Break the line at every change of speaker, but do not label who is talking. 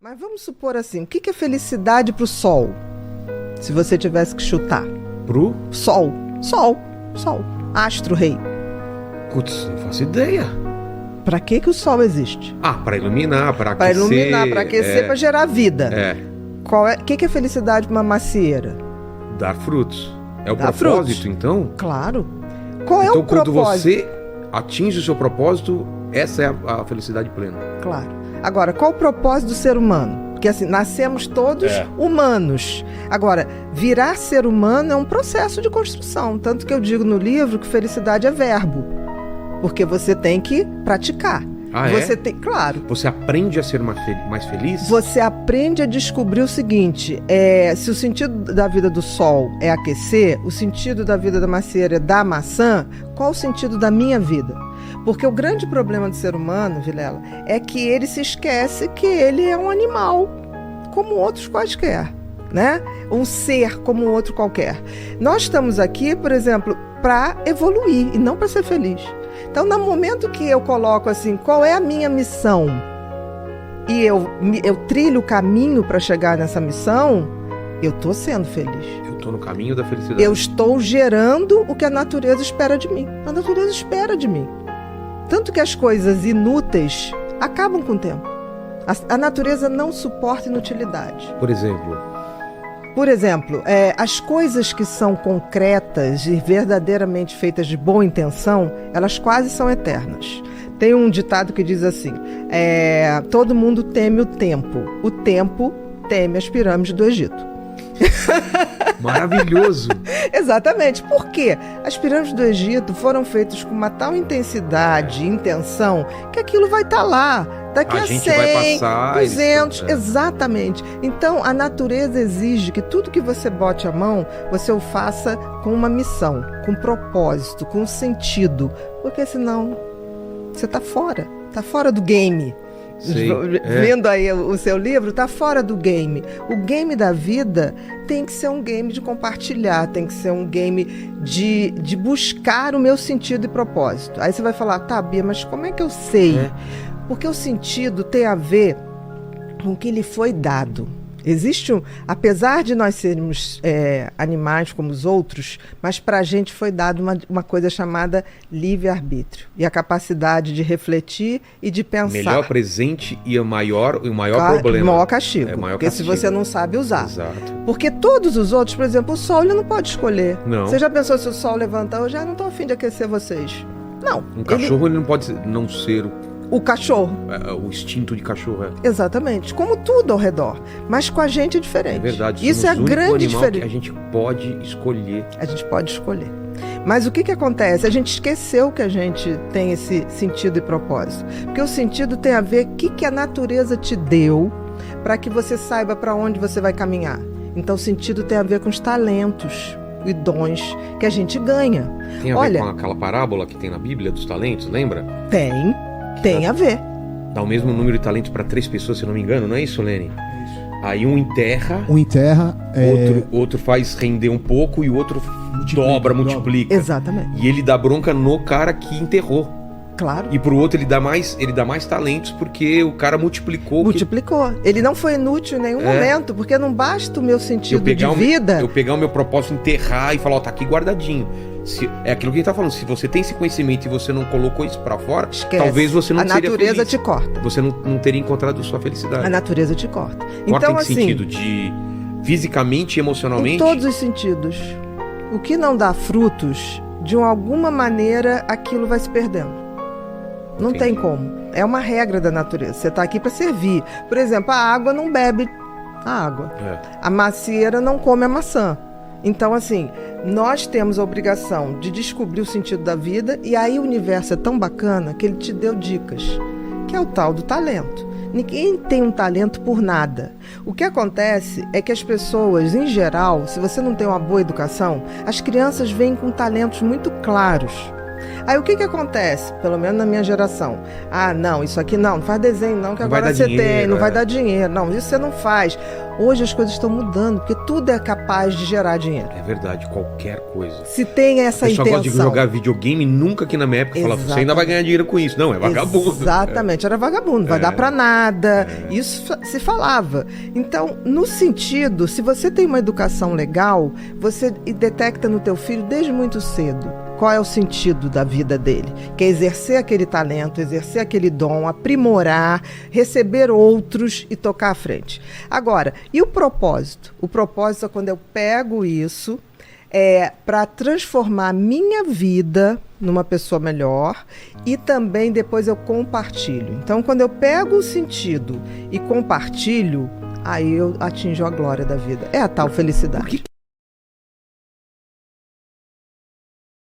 Mas vamos supor assim, o que é felicidade pro Sol? Se você tivesse que chutar.
Pro?
Sol. Astro-rei.
Putz, não faço ideia.
Pra que o Sol existe?
Pra iluminar, pra aquecer.
Pra iluminar, pra aquecer, pra gerar vida. O que é felicidade pra uma macieira?
Dar frutos. É o
Dar
propósito,
frutos.
Então?
Claro. Qual é
então,
o propósito?
Quando você atinge o seu propósito, essa é a felicidade plena.
Claro. Agora, qual o propósito do ser humano? Porque assim, nascemos todos humanos. Agora, virar ser humano é um processo de construção. Tanto que eu digo no livro que felicidade é verbo. Porque você tem que praticar. Você tem, claro.
Você aprende a ser mais feliz?
Você aprende a descobrir o seguinte, se o sentido da vida do sol é aquecer, o sentido da vida da macieira é dar maçã, qual o sentido da minha vida? Porque o grande problema do ser humano, Vilela, é que ele se esquece que ele é um animal, como outros quaisquer, né? Um ser como outro qualquer. Nós estamos aqui, por exemplo, para evoluir e não para ser feliz. Então, no momento que eu coloco assim, qual é a minha missão? E eu trilho o caminho para chegar nessa missão, eu estou sendo feliz.
Eu estou no caminho da felicidade.
Eu estou gerando o que a natureza espera de mim. A natureza espera de mim. Tanto que as coisas inúteis acabam com o tempo. A natureza não suporta inutilidade.
Por exemplo,
as coisas que são concretas e verdadeiramente feitas de boa intenção, elas quase são eternas. Tem um ditado que diz assim, todo mundo teme o tempo teme as pirâmides do Egito.
Maravilhoso!
Exatamente. Por quê? As pirâmides do Egito foram feitas com uma tal intensidade e intenção que aquilo vai estar lá. Daqui a 100, 200, exatamente. Então, a natureza exige que tudo que você bote a mão, você o faça com uma missão, com propósito, com sentido. Porque senão, você está fora do game. Vendo aí o seu livro, está fora do game. O game da vida tem que ser um game de compartilhar, tem que ser um game de buscar o meu sentido e propósito. Aí você vai falar, tá, Bia, mas como é que eu sei? Porque o sentido tem a ver com o que lhe foi dado. Apesar de nós sermos animais como os outros, mas para a gente foi dado uma coisa chamada livre-arbítrio. E a capacidade de refletir e de pensar.
Melhor presente e o maior problema.
O maior castigo. Porque se você não sabe usar.
Exato.
Porque todos os outros, por exemplo, o sol ele não pode escolher.
Não.
Você já pensou se o sol levantar, eu já não estou a fim de aquecer vocês. Não.
Um cachorro ele não pode não ser
o cachorro.
O instinto de cachorro.
Exatamente. Como tudo ao redor. Mas com a gente é diferente.
É verdade.
Isso é a grande diferença.
Que a gente pode escolher.
A gente pode escolher. Mas o que acontece? A gente esqueceu que a gente tem esse sentido e propósito. Porque o sentido tem a ver com o que a natureza te deu para que você saiba para onde você vai caminhar. Então o sentido tem a ver com os talentos e dons que a gente ganha.
Tem a ver com aquela parábola que tem na Bíblia dos talentos, lembra?
Tem a ver.
Dá o mesmo número de talentos para 3 pessoas, se não me engano, não é isso, Lene? Aí um enterra, outro faz render um pouco e o outro multiplica.
Exatamente.
E ele dá bronca no cara que enterrou.
Claro.
E pro outro ele dá mais talentos porque o cara multiplicou.
Ele não foi inútil em nenhum momento, porque não basta o meu sentido de vida.
Eu pegar o meu propósito, enterrar e falar, tá aqui guardadinho. É aquilo que a gente tá falando, se você tem esse conhecimento e você não colocou isso pra fora,
esquece.
Talvez você não seria feliz.
A natureza te corta.
Você não teria encontrado a sua felicidade.
A natureza te corta.
Corta
então,
em que sentido? De fisicamente e emocionalmente?
Em todos os sentidos. O que não dá frutos, de alguma maneira, aquilo vai se perdendo. Não tem como. É uma regra da natureza. Você está aqui para servir. Por exemplo, a água não bebe a água. A macieira não come a maçã. Então, assim, nós temos a obrigação de descobrir o sentido da vida e aí o universo é tão bacana que ele te deu dicas, que é o tal do talento. Ninguém tem um talento por nada. O que acontece é que as pessoas, em geral, se você não tem uma boa educação, as crianças vêm com talentos muito claros. Aí o que acontece? Pelo menos na minha geração. Ah, não, isso aqui não faz desenho não, que não agora você tem, não vai dar dinheiro. Não, isso você não faz. Hoje as coisas estão mudando, porque tudo é capaz de gerar dinheiro.
É verdade, qualquer coisa.
Se tem essa intenção.
Gosta de jogar videogame, nunca aqui na minha época falava, você ainda vai ganhar dinheiro com isso. Não, é vagabundo.
Exatamente, era vagabundo, não vai dar pra nada. Isso se falava. Então, no sentido, se você tem uma educação legal, você detecta no teu filho desde muito cedo qual é o sentido da vida dele, que é exercer aquele talento, exercer aquele dom, aprimorar, receber outros e tocar à frente. Agora, e o propósito? O propósito é quando eu pego isso para transformar a minha vida numa pessoa melhor e também depois eu compartilho. Então, quando eu pego o sentido e compartilho, aí eu atinjo a glória da vida. É a tal felicidade.